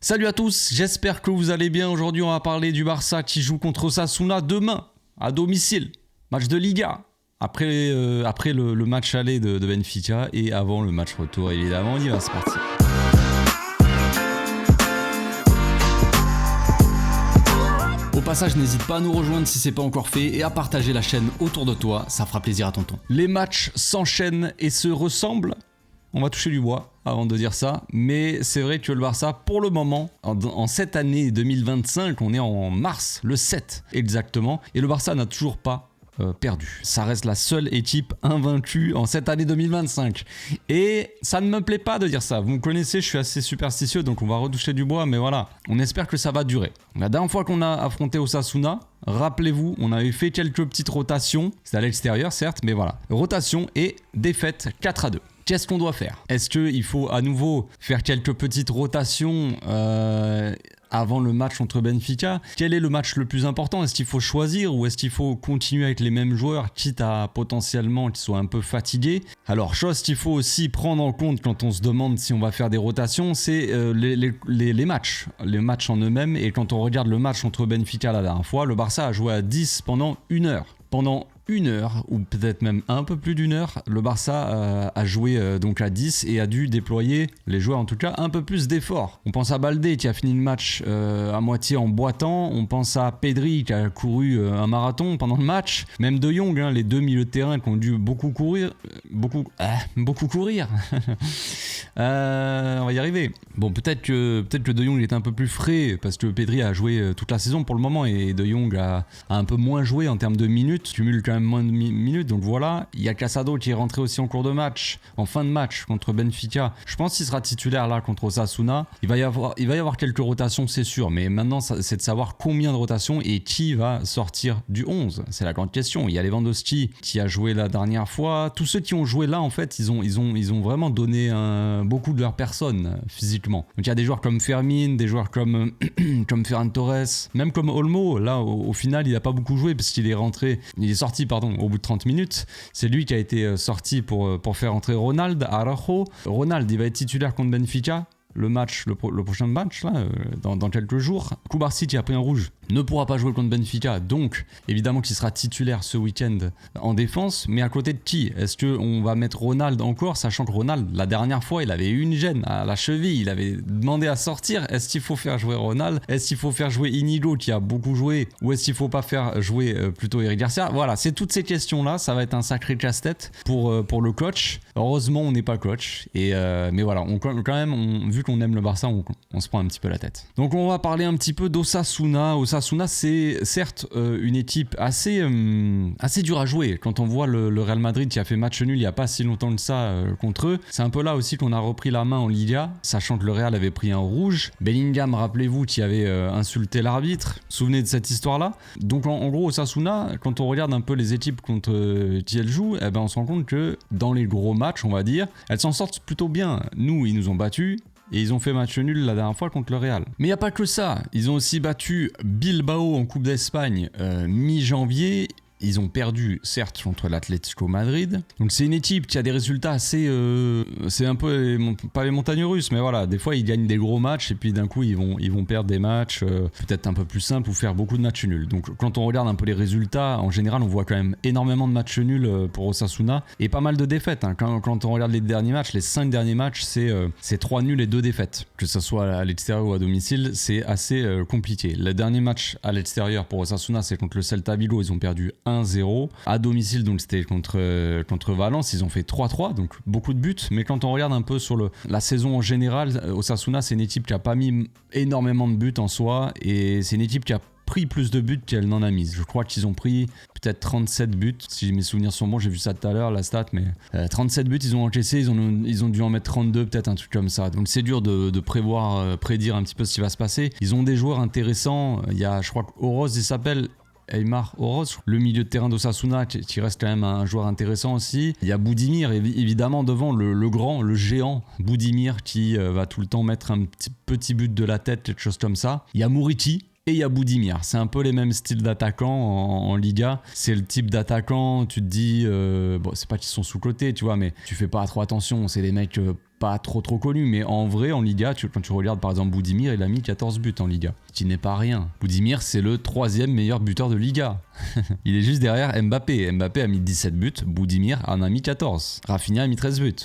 Salut à tous, j'espère que vous allez bien. Aujourd'hui, on va parler du Barça qui joue contre Osasuna demain, à domicile. Match de Liga. Après le match aller de Benfica et avant le match retour, évidemment. On y va, c'est parti. Au passage, n'hésite pas à nous rejoindre si c'est pas encore fait et à partager la chaîne autour de toi, ça fera plaisir à tonton. Les matchs s'enchaînent et se ressemblent. On va toucher du bois avant de dire ça, mais c'est vrai que le Barça, pour le moment, en cette année 2025, on est en mars, le 7 exactement, et le Barça n'a toujours pas perdu. Ça reste la seule équipe invaincue en cette année 2025. Et ça ne me plaît pas de dire ça. Vous me connaissez, je suis assez superstitieux, donc on va retoucher du bois, mais voilà, on espère que ça va durer. La dernière fois qu'on a affronté Osasuna, rappelez-vous, on avait fait quelques petites rotations, c'est à l'extérieur certes, mais voilà, rotation et défaite 4-2. Qu'est-ce qu'on doit faire? Est-ce qu'il faut à nouveau faire quelques petites rotations avant le match contre Benfica? Quel est le match le plus important? Est-ce qu'il faut choisir ou est-ce qu'il faut continuer avec les mêmes joueurs, quitte à potentiellement qu'ils soient un peu fatigués? Alors, chose qu'il faut aussi prendre en compte quand on se demande si on va faire des rotations, c'est les matchs. Les matchs en eux-mêmes. Et quand on regarde le match contre Benfica la dernière fois, le Barça a joué à 10 pendant 1 heure. Pendant 1 heure, ou peut-être même un peu plus d'1 heure, le Barça a joué donc à 10 et a dû déployer, les joueurs en tout cas, un peu plus d'efforts. On pense à Baldé qui a fini le match à moitié en boitant, on pense à Pedri qui a couru un marathon pendant le match, même De Jong, les deux milieux de terrain qui ont dû beaucoup courir. On va y arriver. Bon, peut-être que De Jong était un peu plus frais parce que Pedri a joué toute la saison pour le moment et De Jong a un peu moins joué en termes de minutes, cumule quand même moins de minutes, donc voilà. Il y a Casado qui est rentré aussi en cours de match, en fin de match contre Benfica. Je pense qu'il sera titulaire là contre Osasuna. Il va y avoir quelques rotations, c'est sûr, mais maintenant c'est de savoir combien de rotations et qui va sortir du 11. C'est la grande question. Il y a Lewandowski qui a joué la dernière fois. Tous ceux qui ont joué là, en fait, ils ont vraiment donné beaucoup de leur personne physiquement. Donc il y a des joueurs comme Fermin, des joueurs comme Ferran Torres, même comme Olmo. Là, au final, il n'a pas beaucoup joué parce qu'il est sorti au bout de 30 minutes. C'est lui qui a été sorti pour faire entrer Ronald Araujo. Ronald, il va être titulaire contre Benfica. Le prochain match là, dans quelques jours. Kubarsi qui a pris un rouge ne pourra pas jouer contre Benfica, donc évidemment qu'il sera titulaire ce week-end en défense, mais à côté de qui? Est-ce qu'on va mettre Ronald encore, sachant que Ronald, la dernière fois, il avait eu une gêne à la cheville, il avait demandé à sortir. Est-ce qu'il faut faire jouer Ronald? Est-ce qu'il faut faire jouer Inigo qui a beaucoup joué? Ou est-ce qu'il faut pas faire jouer plutôt Eric Garcia? Voilà, c'est toutes ces questions-là, ça va être un sacré casse-tête pour le coach. Heureusement, on n'est pas coach, mais voilà, vu qu'on aime le Barça, on se prend un petit peu la tête. Donc on va parler un petit peu d'Osasuna. Osasuna, c'est certes une équipe assez dure à jouer. Quand on voit le Real Madrid qui a fait match nul il n'y a pas si longtemps que ça contre eux, c'est un peu là aussi qu'on a repris la main en Liga, sachant que le Real avait pris un rouge. Bellingham, rappelez-vous, qui avait insulté l'arbitre. Vous vous souvenez de cette histoire-là? Donc en gros, Osasuna, quand on regarde un peu les équipes contre qui elles jouent, on se rend compte que dans les gros matchs, on va dire, elles s'en sortent plutôt bien. Nous, ils nous ont battus. Et ils ont fait match nul la dernière fois contre le Real. Mais il n'y a pas que ça. Ils ont aussi battu Bilbao en Coupe d'Espagne mi-janvier. Ils ont perdu, certes, contre l'Atlético Madrid. Donc c'est une équipe qui a des résultats assez... c'est un peu, pas les montagnes russes, mais voilà, des fois ils gagnent des gros matchs et puis d'un coup ils vont perdre des matchs peut-être un peu plus simples ou faire beaucoup de matchs nuls. Donc quand on regarde un peu les résultats, en général on voit quand même énormément de matchs nuls pour Osasuna et pas mal de défaites. Quand on regarde les derniers matchs, les 5 derniers matchs, c'est 3 nuls et 2 défaites. Que ce soit à l'extérieur ou à domicile, c'est assez compliqué. Le dernier match à l'extérieur pour Osasuna, c'est contre le Celta Vigo, ils ont perdu 1-0. À domicile, donc c'était contre Valence, ils ont fait 3-3, donc beaucoup de buts. Mais quand on regarde un peu sur la saison en général, Osasuna, c'est une équipe qui a pas mis énormément de buts en soi, et c'est une équipe qui a pris plus de buts qu'elle n'en a mis. Je crois qu'ils ont pris peut-être 37 buts, si mes souvenirs sont bons, j'ai vu ça tout à l'heure, la stat, mais 37 buts ils ont encaissé, ils ont dû en mettre 32, peut-être un truc comme ça. Donc c'est dur de prédire un petit peu ce qui va se passer. Ils ont des joueurs intéressants, il y a, je crois que Oroz, il s'appelle Aymar Oroz, le milieu de terrain d'Osasuna qui reste quand même un joueur intéressant aussi. Il y a Boudimir évidemment devant, le géant Boudimir qui va tout le temps mettre un petit but de la tête, quelque chose comme ça. Il y a Mouriti et il y a Boudimir. C'est un peu les mêmes styles d'attaquants en Liga. C'est le type d'attaquant, tu te dis, bon, c'est pas qu'ils sont sous-cotés, tu vois, mais tu fais pas trop attention. C'est des mecs pas trop connu, mais en vrai, en Liga, quand tu regardes par exemple Budimir, il a mis 14 buts en Liga. Ce qui n'est pas rien. Budimir, c'est le 3e meilleur buteur de Liga. Il est juste derrière Mbappé. Mbappé a mis 17 buts, Budimir en a mis 14. Rafinha a mis 13 buts.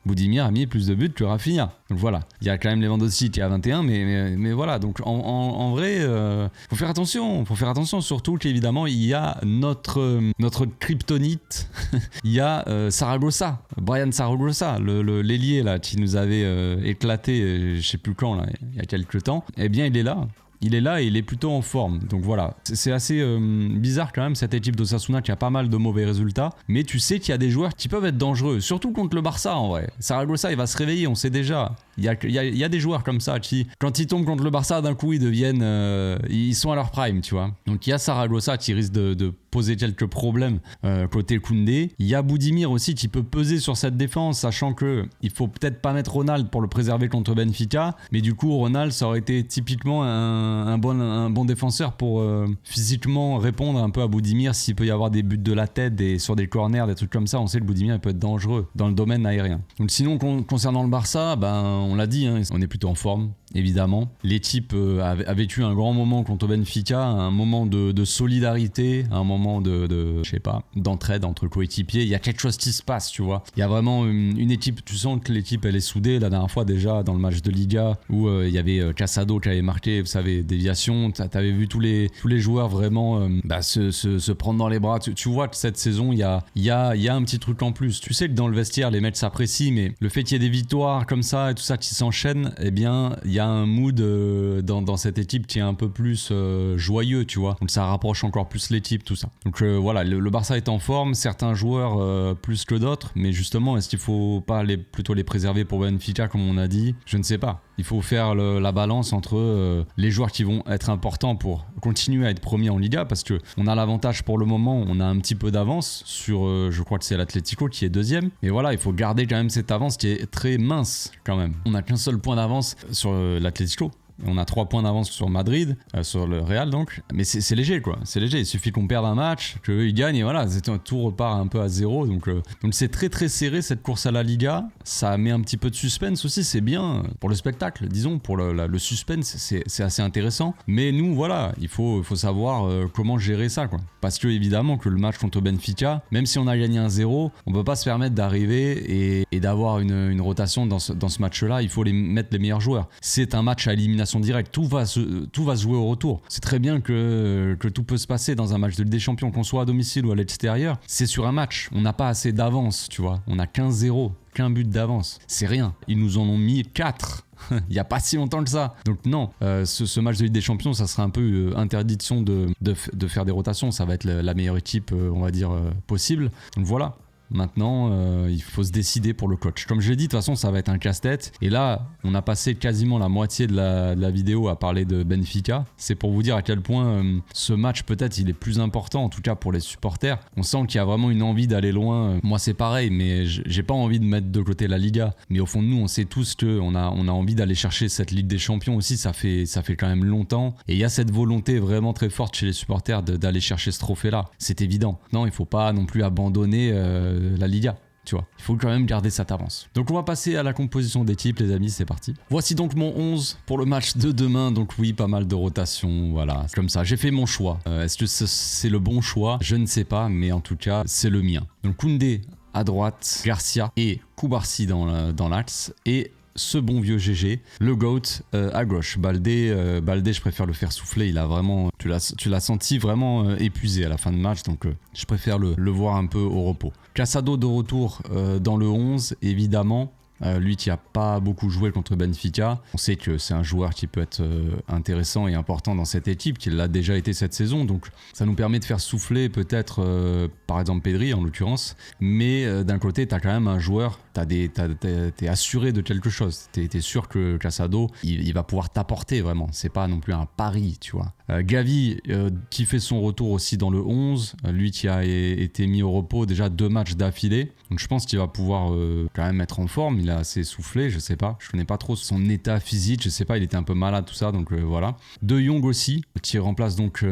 Budimir a mis plus de buts que Rafinha. Donc voilà, il y a quand même Lewandowski qui est à 21, mais voilà, donc en vrai, faut faire attention, surtout qu'évidemment, il y a notre kryptonite, il y a Saragossa, Brian Saragossa, l'ailier là, qui nous avait éclaté, je sais plus quand, là, il y a quelques temps, eh bien il est là. Il est là et il est plutôt en forme. Donc voilà, c'est assez bizarre quand même cette équipe d'Osasuna qui a pas mal de mauvais résultats. Mais tu sais qu'il y a des joueurs qui peuvent être dangereux, surtout contre le Barça en vrai. Saragossa, il va se réveiller, on sait déjà. Il y a des joueurs comme ça qui, quand ils tombent contre le Barça, d'un coup ils deviennent, ils sont à leur prime, tu vois. Donc il y a Saragossa qui risque de poser quelques problèmes côté Koundé. Il y a Budimir aussi qui peut peser sur cette défense, sachant que il faut peut-être pas mettre Ronald pour le préserver contre Benfica, mais du coup Ronald ça aurait été typiquement un bon défenseur pour physiquement répondre un peu à Budimir s'il peut y avoir des buts de la tête et sur des corners, des trucs comme ça. On sait que Budimir il peut être dangereux dans le domaine aérien. Donc sinon concernant le Barça, on l'a dit, hein, on est plutôt en forme. Évidemment, l'équipe a vécu un grand moment contre Benfica, un moment de solidarité, un moment je sais pas, d'entraide entre coéquipiers. Il y a quelque chose qui se passe, tu vois. Il y a vraiment une équipe, tu sens que l'équipe elle est soudée. La dernière fois déjà dans le match de Liga où il y avait Casado qui avait marqué, vous savez, déviation. T'avais vu tous les joueurs vraiment se prendre dans les bras. Tu vois que cette saison il y a un petit truc en plus. Tu sais que dans le vestiaire les mecs s'apprécient, mais le fait qu'il y ait des victoires comme ça et tout ça qui s'enchaînent, eh bien il y a un mood dans cette équipe qui est un peu plus joyeux, tu vois. Donc ça rapproche encore plus l'équipe, tout ça. Donc voilà, le Barça est en forme, certains joueurs plus que d'autres, mais justement, est-ce qu'il faut pas plutôt les préserver pour Benfica comme on a dit? Je ne sais pas. Il faut faire la balance entre les joueurs qui vont être importants pour continuer à être premiers en Liga, parce que on a l'avantage pour le moment, on a un petit peu d'avance sur, je crois que c'est l'Atlético qui est deuxième. Mais voilà, il faut garder quand même cette avance qui est très mince quand même. On n'a qu'un seul point d'avance sur l'Atlético. On a 3 points d'avance sur Madrid, sur le Real donc. Mais c'est léger quoi, c'est léger. Il suffit qu'on perde un match, qu'eux ils gagnent et voilà, tout repart un peu à zéro. Donc c'est très très serré cette course à la Liga. Ça met un petit peu de suspense aussi, c'est bien pour le spectacle, disons, pour le suspense, c'est assez intéressant. Mais nous voilà, il faut savoir comment gérer ça quoi. Parce que évidemment que le match contre Benfica, même si on a gagné 1-0, on peut pas se permettre d'arriver et d'avoir une rotation dans ce match-là. Il faut mettre les meilleurs joueurs. C'est un match à élimination directe, tout va se jouer au retour. C'est très bien que tout peut se passer dans un match de Ligue des Champions, qu'on soit à domicile ou à l'extérieur. C'est sur un match, on n'a pas assez d'avance, tu vois. On a 15-0, qu'un but d'avance. C'est rien. Ils nous en ont mis 4. Il n'y a pas si longtemps que ça. Donc non, ce match de Ligue des Champions, ça sera un peu interdiction de faire des rotations. Ça va être la meilleure équipe, on va dire, possible. Donc voilà. Maintenant, il faut se décider pour le coach. Comme je l'ai dit, de toute façon, ça va être un casse-tête. Et là, on a passé quasiment la moitié de la vidéo à parler de Benfica. C'est pour vous dire à quel point ce match, peut-être, il est plus important, en tout cas pour les supporters. On sent qu'il y a vraiment une envie d'aller loin. Moi, c'est pareil, mais j'ai pas envie de mettre de côté la Liga. Mais au fond de nous, on sait tous qu'on a envie d'aller chercher cette Ligue des Champions aussi. Ça fait quand même longtemps. Et il y a cette volonté vraiment très forte chez les supporters d'aller chercher ce trophée-là. C'est évident. Non, il faut pas non plus abandonner la Liga, tu vois. Il faut quand même garder cette avance. Donc on va passer à la composition d'équipe, les amis, c'est parti. Voici donc mon 11 pour le match de demain. Donc oui, pas mal de rotation, voilà. Comme ça, j'ai fait mon choix. Est-ce que c'est le bon choix? Je ne sais pas, mais en tout cas, c'est le mien. Donc Koundé à droite, Garcia et Koubarsi dans l'axe, et ce bon vieux GG, le GOAT à gauche. Baldé, je préfère le faire souffler. Il a vraiment, tu l'as senti vraiment épuisé à la fin de match, donc je préfère le voir un peu au repos. Casado de retour dans le 11, évidemment. Lui qui a pas beaucoup joué contre Benfica, on sait que c'est un joueur qui peut être intéressant et important dans cette équipe, qu'il l'a déjà été cette saison, donc ça nous permet de faire souffler peut-être par exemple Pedri en l'occurrence, mais d'un côté t'as quand même un joueur, t'es assuré de quelque chose, t'es sûr que Casado il va pouvoir t'apporter vraiment, c'est pas non plus un pari, tu vois. Gavi qui fait son retour aussi dans le 11, lui qui a été mis au repos déjà 2 matchs d'affilée, donc je pense qu'il va pouvoir quand même être en forme. Il a assez soufflé, je sais pas, je connais pas trop son état physique, je sais pas, il était un peu malade tout ça, donc voilà. De Jong aussi, qui remplace donc,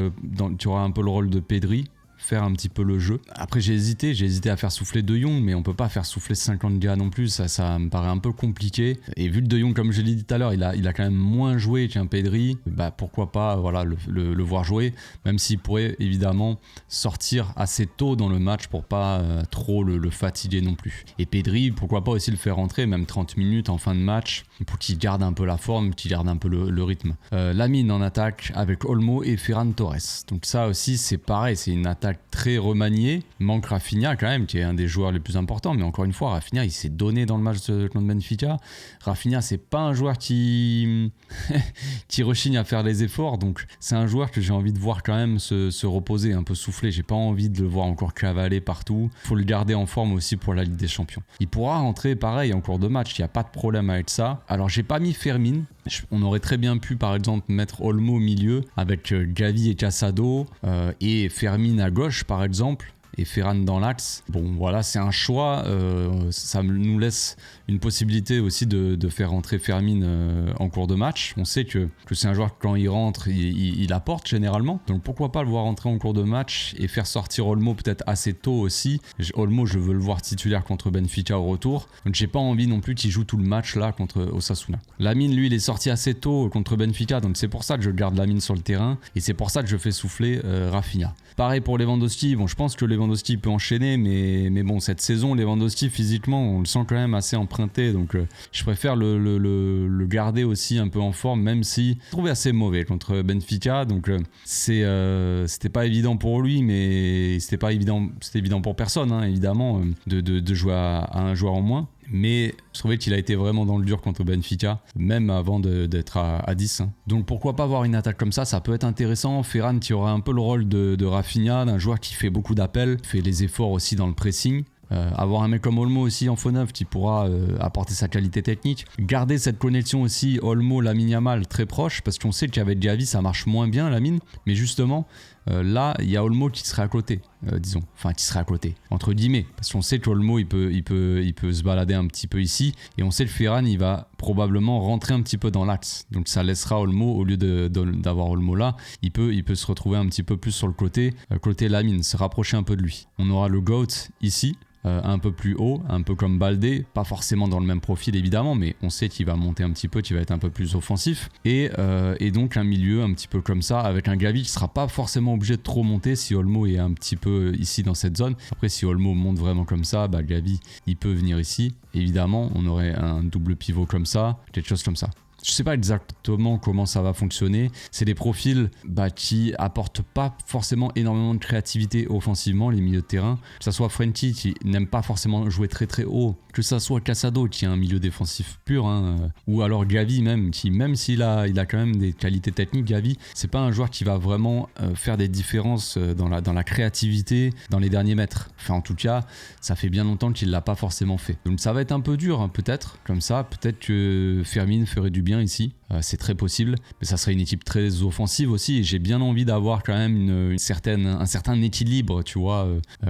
qui aura un peu le rôle de Pedri, faire un petit peu le jeu. Après j'ai hésité à faire souffler De Jong, mais on peut pas faire souffler 50 gars non plus, ça me paraît un peu compliqué. Et vu que De Jong, comme je l'ai dit tout à l'heure, il a quand même moins joué qu'un Pedri, bah pourquoi pas voilà, le voir jouer, même s'il pourrait évidemment sortir assez tôt dans le match pour pas trop le fatiguer non plus. Et Pedri, pourquoi pas aussi le faire rentrer, même 30 minutes en fin de match, pour qu'il garde un peu la forme, qu'il garde un peu le rythme. Lamine en attaque avec Olmo et Ferran Torres. Donc ça aussi c'est pareil, c'est une attaque très remaniée. Manque Rafinha quand même, qui est un des joueurs les plus importants, mais encore une fois, Rafinha il s'est donné dans le match contre Benfica. Rafinha c'est pas un joueur qui rechigne à faire les efforts, donc c'est un joueur que j'ai envie de voir quand même se reposer, un peu souffler. J'ai pas envie de le voir encore cavaler partout. Faut le garder en forme aussi pour la Ligue des Champions. Il pourra rentrer pareil en cours de match, il n'y a pas de problème avec ça. Alors j'ai pas mis Fermin. On aurait très bien pu par exemple mettre Olmo au milieu avec Gavi et Casado et Fermin à gauche par exemple et Ferran dans l'axe. Bon voilà, c'est un choix, ça nous laisse une possibilité aussi de faire rentrer Fermin en cours de match. On sait que c'est un joueur que quand il rentre, il apporte généralement, donc pourquoi pas le voir rentrer en cours de match et faire sortir Olmo peut-être assez tôt aussi. Olmo, je veux le voir titulaire contre Benfica au retour, donc j'ai pas envie non plus qu'il joue tout le match là contre Osasuna. Lamine lui il est sorti assez tôt contre Benfica, donc c'est pour ça que je garde Lamine sur le terrain et c'est pour ça que je fais souffler Rafinha. Pareil pour Lewandowski, bon je pense que Lewandowski peut enchaîner, mais bon cette saison Lewandowski physiquement on le sent quand même assez emprunté, donc je préfère le garder aussi un peu en forme, même si je trouvais assez mauvais contre Benfica, donc c'était pas évident pour lui, mais c'était évident pour personne hein, évidemment de jouer à un joueur en moins. Mais je trouvais qu'il a été vraiment dans le dur contre Benfica, même avant d'être à 10. Hein. Donc pourquoi pas avoir une attaque comme ça peut être intéressant. Ferran qui aura un peu le rôle de Rafinha, d'un joueur qui fait beaucoup d'appels, fait les efforts aussi dans le pressing. Avoir un mec comme Olmo aussi en faux neuf qui pourra apporter sa qualité technique. Garder cette connexion aussi Olmo-Lamine Yamal très proche, parce qu'on sait qu'avec Gavi ça marche moins bien Lamine, mais justement là il y a Olmo qui serait à côté, disons, enfin qui serait à côté entre guillemets, parce qu'on sait qu'Olmo il peut se balader un petit peu ici, et on sait que Ferran il va probablement rentrer un petit peu dans l'axe, donc ça laissera Olmo, au lieu d'avoir Olmo là, il peut se retrouver un petit peu plus sur le côté Lamine, se rapprocher un peu de lui. On aura le GOAT ici, un peu plus haut, un peu comme Baldé, pas forcément dans le même profil évidemment, mais on sait qu'il va monter un petit peu, qu'il va être un peu plus offensif, et donc un milieu un petit peu comme ça, avec un Gavi qui sera pas forcément obligé de trop monter si Olmo est un petit peu ici dans cette zone. Après si Olmo monte vraiment comme ça, bah Gavi il peut venir ici, évidemment on aurait un double pivot comme ça, quelque chose comme ça. Je sais pas exactement comment ça va fonctionner. C'est des profils qui apportent pas forcément énormément de créativité offensivement, les milieux de terrain. Que ça soit Frenkie qui n'aime pas forcément jouer très très haut, que ça soit Casado qui est un milieu défensif pur, ou alors Gavi même, qui même s'il a quand même des qualités techniques, Gavi, c'est pas un joueur qui va vraiment faire des différences dans la créativité dans les derniers mètres. Enfin en tout cas, ça fait bien longtemps qu'il l'a pas forcément fait. Donc ça va être un peu dur peut-être, comme ça, peut-être que Fermin ferait du bien ici, c'est très possible, mais ça serait une équipe très offensive aussi, et j'ai bien envie d'avoir quand même un certain équilibre, tu vois,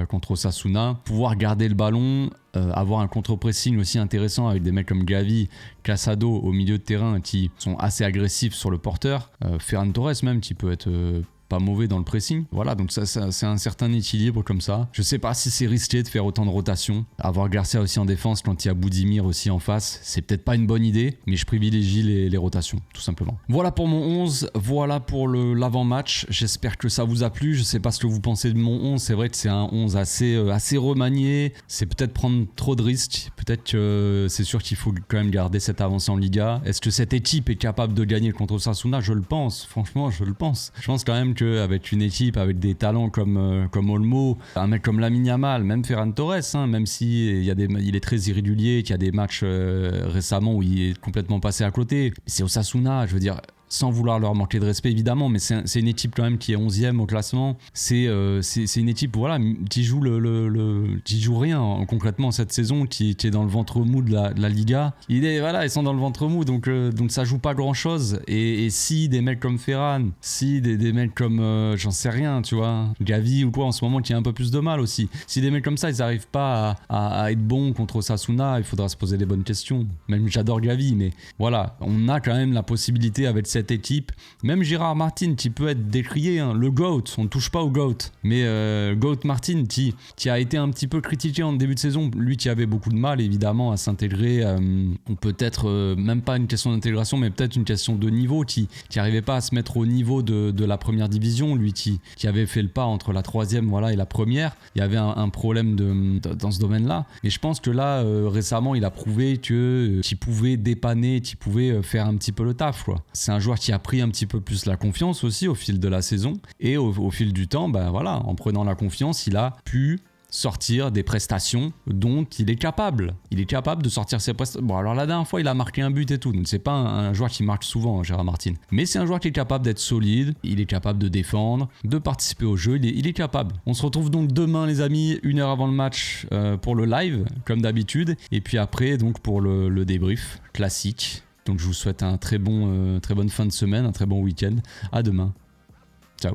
contre Osasuna, pouvoir garder le ballon, avoir un contre-pressing aussi intéressant avec des mecs comme Gavi, Casado au milieu de terrain qui sont assez agressifs sur le porteur, Ferran Torres même qui peut être pas mauvais dans le pressing. Voilà, donc ça c'est un certain équilibre comme ça. Je sais pas si c'est risqué de faire autant de rotation. Avoir Garcia aussi en défense quand il y a Boudimir aussi en face, c'est peut-être pas une bonne idée, mais je privilégie les rotations, tout simplement. Voilà pour mon 11, voilà pour l'avant-match. J'espère que ça vous a plu. Je sais pas ce que vous pensez de mon 11. C'est vrai que c'est un 11 assez remanié. C'est peut-être prendre trop de risques. Peut-être que c'est sûr qu'il faut quand même garder cette avancée en Liga. Est-ce que cette équipe est capable de gagner contre Osasuna ? Je le pense. Franchement, je le pense. Je pense quand même qu'avec une équipe avec des talents comme Olmo, un mec comme Lamine Yamal, même Ferran Torres, même si il est très irrégulier, qu'il y a des matchs récemment où il est complètement passé à côté. C'est Osasuna, je veux dire, sans vouloir leur manquer de respect évidemment, mais c'est une équipe quand même qui est 11e au classement. C'est une équipe voilà, qui joue qui joue rien concrètement cette saison, qui est dans le ventre mou de la Liga. Ils sont dans le ventre mou, donc ça joue pas grand chose. Et si des mecs comme Ferran, si des mecs comme j'en sais rien, tu vois, Gavi ou quoi en ce moment qui a un peu plus de mal aussi, si des mecs comme ça ils arrivent pas à être bons contre Osasuna, il faudra se poser les bonnes questions. Même j'adore Gavi, mais voilà, on a quand même la possibilité avec cette cette équipe. Même Gérard Martin, qui peut être décrié, hein, le GOAT, on ne touche pas au GOAT. Mais GOAT Martin, qui a été un petit peu critiqué en début de saison, lui qui avait beaucoup de mal évidemment à s'intégrer, peut-être même pas une question d'intégration, mais peut-être une question de niveau, qui n'arrivait pas à se mettre au niveau de la première division, lui qui avait fait le pas entre la troisième et la première. Il y avait un problème dans ce domaine-là. Mais je pense que là, récemment, il a prouvé qu'il pouvait dépanner, qu'il pouvait faire un petit peu le taf, quoi. C'est un joueur qui a pris un petit peu plus la confiance aussi au fil de la saison. Et au fil du temps, en prenant la confiance, il a pu sortir des prestations dont il est capable. Il est capable de sortir ses prestations. Bon, alors la dernière fois, il a marqué un but et tout, donc c'est pas un joueur qui marque souvent, Gérard Martin. Mais c'est un joueur qui est capable d'être solide, il est capable de défendre, de participer au jeu, il est capable. On se retrouve donc demain, les amis, 1 heure avant le match pour le live, comme d'habitude, et puis après, donc pour le débrief classique. Donc je vous souhaite un très bonne fin de semaine, un très bon week-end. À demain. Ciao.